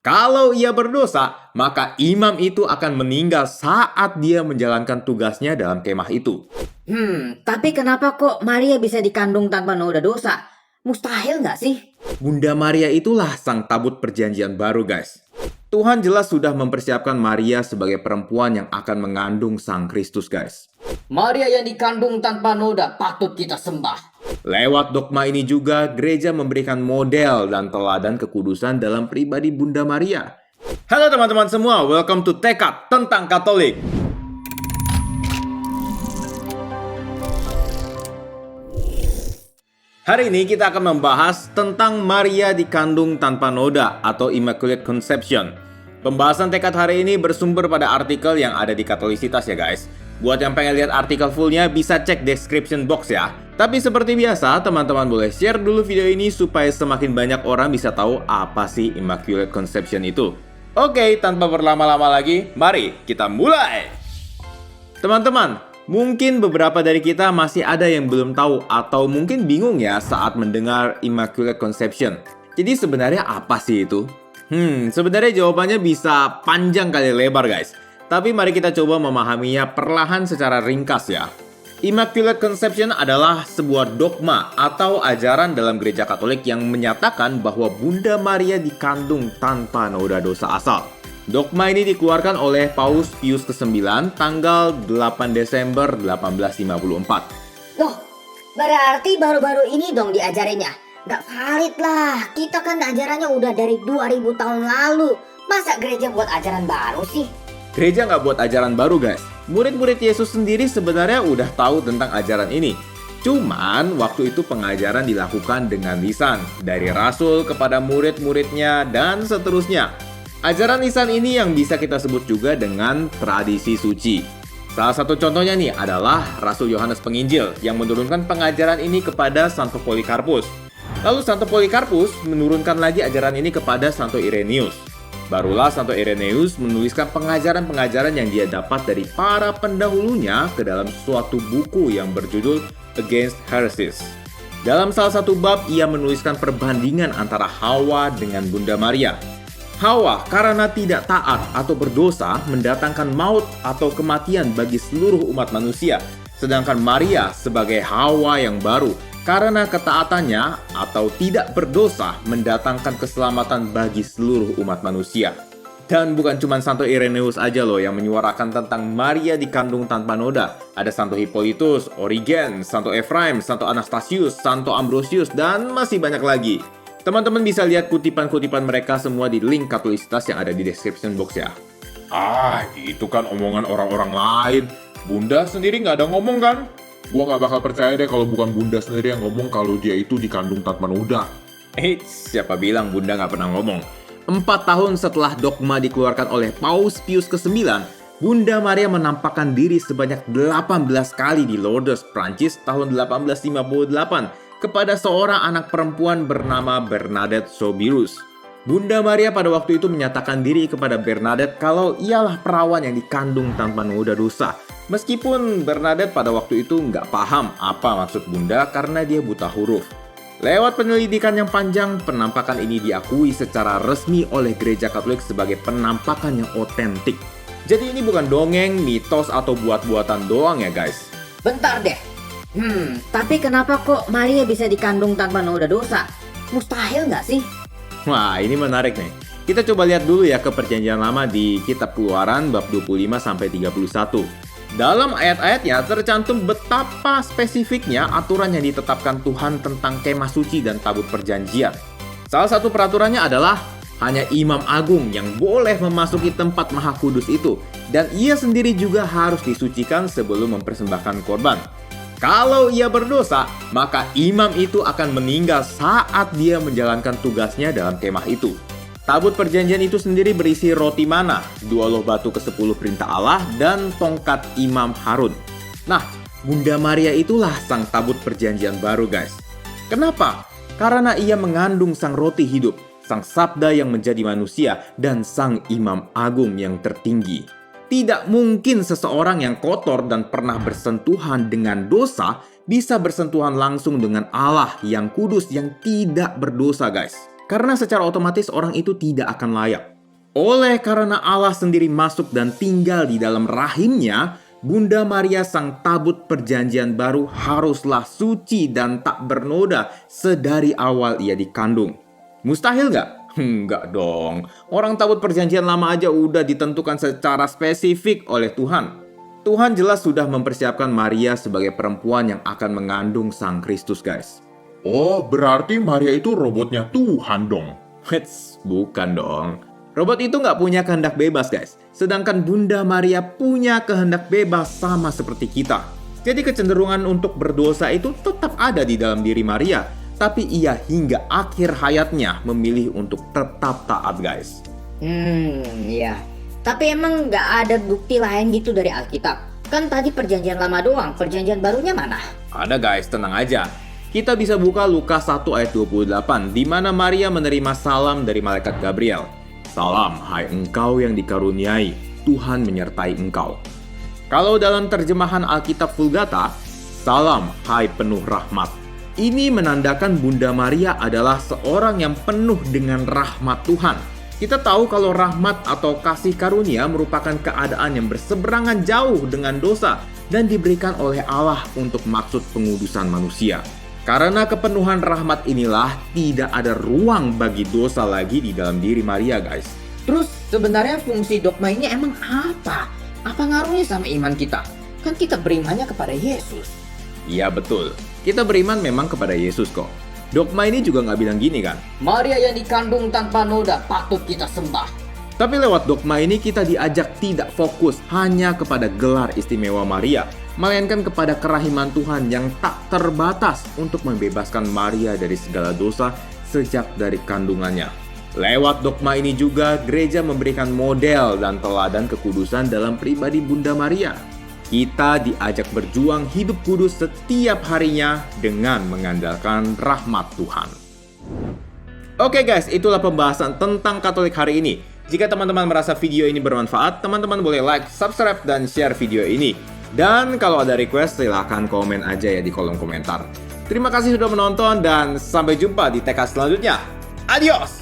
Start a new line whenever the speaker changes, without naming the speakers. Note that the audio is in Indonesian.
Kalau ia berdosa, maka imam itu akan meninggal saat dia menjalankan tugasnya dalam kemah itu.
Tapi kenapa kok Maria bisa dikandung tanpa noda dosa? Mustahil nggak sih?
Bunda Maria itulah sang tabut perjanjian baru, guys. Tuhan jelas sudah mempersiapkan Maria sebagai perempuan yang akan mengandung sang Kristus, guys.
Maria yang dikandung tanpa noda patut kita sembah.
Lewat dogma ini juga, gereja memberikan model dan teladan kekudusan dalam pribadi Bunda Maria. Halo teman-teman semua, welcome to Tekad tentang Katolik. Hari ini kita akan membahas tentang Maria dikandung tanpa noda atau Immaculate Conception. Pembahasan tekad hari ini bersumber pada artikel yang ada di Katolisitas ya guys. Buat yang pengen lihat artikel fullnya bisa cek description box ya. Tapi seperti biasa, teman-teman boleh share dulu video ini supaya semakin banyak orang bisa tahu apa sih Immaculate Conception itu. Oke, tanpa berlama-lama lagi, mari kita mulai! Teman-teman, mungkin beberapa dari kita masih ada yang belum tahu atau mungkin bingung ya saat mendengar Immaculate Conception. Jadi sebenarnya apa sih itu? Sebenarnya jawabannya bisa panjang kali lebar guys. Tapi mari kita coba memahaminya perlahan secara ringkas ya. Immaculate Conception adalah sebuah dogma atau ajaran dalam gereja Katolik yang menyatakan bahwa Bunda Maria dikandung tanpa noda dosa asal. Dogma ini dikeluarkan oleh Paus Pius ke-9 tanggal 8 Desember 1854.
Loh, berarti baru-baru ini dong diajarinnya. Gak valid lah, kita kan ajarannya udah dari 2000 tahun lalu. Masa gereja buat ajaran baru sih?
Gereja nggak buat ajaran baru guys. Murid-murid Yesus sendiri sebenarnya udah tahu tentang ajaran ini. Cuman waktu itu pengajaran dilakukan dengan lisan, dari rasul kepada murid-muridnya dan seterusnya. Ajaran lisan ini yang bisa kita sebut juga dengan tradisi suci. Salah satu contohnya nih adalah Rasul Yohanes Penginjil yang menurunkan pengajaran ini kepada Santo Polikarpus. Lalu Santo Polikarpus menurunkan lagi ajaran ini kepada Santo Irenaeus. Barulah Santo Irenaeus menuliskan pengajaran-pengajaran yang dia dapat dari para pendahulunya ke dalam suatu buku yang berjudul Against Heresies. Dalam salah satu bab ia menuliskan perbandingan antara Hawa dengan Bunda Maria. Hawa karena tidak taat atau berdosa mendatangkan maut atau kematian bagi seluruh umat manusia. Sedangkan Maria sebagai Hawa yang baru karena ketaatannya atau tidak berdosa mendatangkan keselamatan bagi seluruh umat manusia. Dan bukan cuma Santo Irenaeus aja loh yang menyuarakan tentang Maria dikandung tanpa noda. Ada Santo Hippolytus, Origen, Santo Efraim, Santo Anastasius, Santo Ambrosius, dan masih banyak lagi. Teman-teman bisa lihat kutipan-kutipan mereka semua di link Katolisitas yang ada di description box ya. Itu kan omongan orang-orang lain. Bunda sendiri nggak ada ngomong kan? Gua nggak bakal percaya deh kalau bukan Bunda sendiri yang ngomong kalau dia itu dikandung tanpa noda. Siapa bilang Bunda nggak pernah ngomong? 4 tahun setelah dogma dikeluarkan oleh Paus Pius ke-9, Bunda Maria menampakkan diri sebanyak 18 kali di Lourdes, Prancis tahun 1858 kepada seorang anak perempuan bernama Bernadette Soubirous. Bunda Maria pada waktu itu menyatakan diri kepada Bernadette kalau ialah perawan yang dikandung tanpa noda dosa. Meskipun Bernadette pada waktu itu nggak paham apa maksud Bunda karena dia buta huruf. Lewat penyelidikan yang panjang, penampakan ini diakui secara resmi oleh Gereja Katolik sebagai penampakan yang otentik. Jadi ini bukan dongeng, mitos, atau buat-buatan doang ya guys.
Bentar deh. Tapi kenapa kok Maria bisa dikandung tanpa noda dosa? Mustahil nggak sih?
Wah, ini menarik nih. Kita coba lihat dulu ya ke Perjanjian Lama di Kitab Keluaran bab 25-31. Dalam ayat-ayatnya tercantum betapa spesifiknya aturan yang ditetapkan Tuhan tentang kemah suci dan tabut perjanjian. Salah satu peraturannya adalah hanya imam agung yang boleh memasuki tempat maha kudus itu, dan ia sendiri juga harus disucikan sebelum mempersembahkan korban. Kalau ia berdosa, maka imam itu akan meninggal saat dia menjalankan tugasnya dalam kemah itu. Tabut perjanjian itu sendiri berisi roti mana, 2 loh batu ke-10 perintah Allah, dan tongkat Imam Harun. Nah, Bunda Maria itulah sang tabut perjanjian baru guys. Kenapa? Karena ia mengandung sang roti hidup, sang sabda yang menjadi manusia, dan sang imam agung yang tertinggi. Tidak mungkin seseorang yang kotor dan pernah bersentuhan dengan dosa bisa bersentuhan langsung dengan Allah yang kudus yang tidak berdosa guys. karena secara otomatis orang itu tidak akan layak. Oleh karena Allah sendiri masuk dan tinggal di dalam rahimnya, Bunda Maria sang tabut perjanjian baru haruslah suci dan tak bernoda sedari awal ia dikandung. Mustahil nggak? Enggak dong. Orang tabut perjanjian lama aja udah ditentukan secara spesifik oleh Tuhan. Tuhan jelas sudah mempersiapkan Maria sebagai perempuan yang akan mengandung sang Kristus, guys.
Oh, berarti Maria itu robotnya Tuhan dong.
Bukan dong. Robot itu nggak punya kehendak bebas, guys. Sedangkan Bunda Maria punya kehendak bebas sama seperti kita. Jadi kecenderungan untuk berdosa itu tetap ada di dalam diri Maria. Tapi ia hingga akhir hayatnya memilih untuk tetap taat, guys.
Iya. Tapi emang nggak ada bukti lain gitu dari Alkitab. Kan tadi perjanjian lama doang, perjanjian barunya mana?
Ada, guys, tenang aja. Kita bisa buka Lukas 1 ayat 28, di mana Maria menerima salam dari malaikat Gabriel. Salam, hai engkau yang dikaruniai, Tuhan menyertai engkau. Kalau dalam terjemahan Alkitab Vulgata, salam, hai penuh rahmat. Ini menandakan Bunda Maria adalah seorang yang penuh dengan rahmat Tuhan. Kita tahu kalau rahmat atau kasih karunia merupakan keadaan yang berseberangan jauh dengan dosa dan diberikan oleh Allah untuk maksud pengudusan manusia. Karena kepenuhan rahmat inilah tidak ada ruang bagi dosa lagi di dalam diri Maria, guys.
Terus sebenarnya fungsi dogma ini emang apa? Apa ngaruhnya sama iman kita? Kan kita berimannya kepada Yesus.
Iya betul, kita beriman memang kepada Yesus kok. Dogma ini juga nggak bilang gini kan?
Maria yang dikandung tanpa noda patut kita sembah.
Tapi lewat dogma ini kita diajak tidak fokus hanya kepada gelar istimewa Maria, melainkan kepada kerahiman Tuhan yang tak terbatas untuk membebaskan Maria dari segala dosa sejak dari kandungannya. Lewat dogma ini juga gereja memberikan model dan teladan kekudusan dalam pribadi Bunda Maria. Kita diajak berjuang hidup kudus setiap harinya dengan mengandalkan rahmat Tuhan. Oke guys, itulah pembahasan tentang Katolik hari ini. Jika teman-teman merasa video ini bermanfaat, teman-teman boleh like, subscribe, dan share video ini. Dan kalau ada request, silahkan komen aja ya di kolom komentar. Terima kasih sudah menonton dan sampai jumpa di TK selanjutnya. Adios!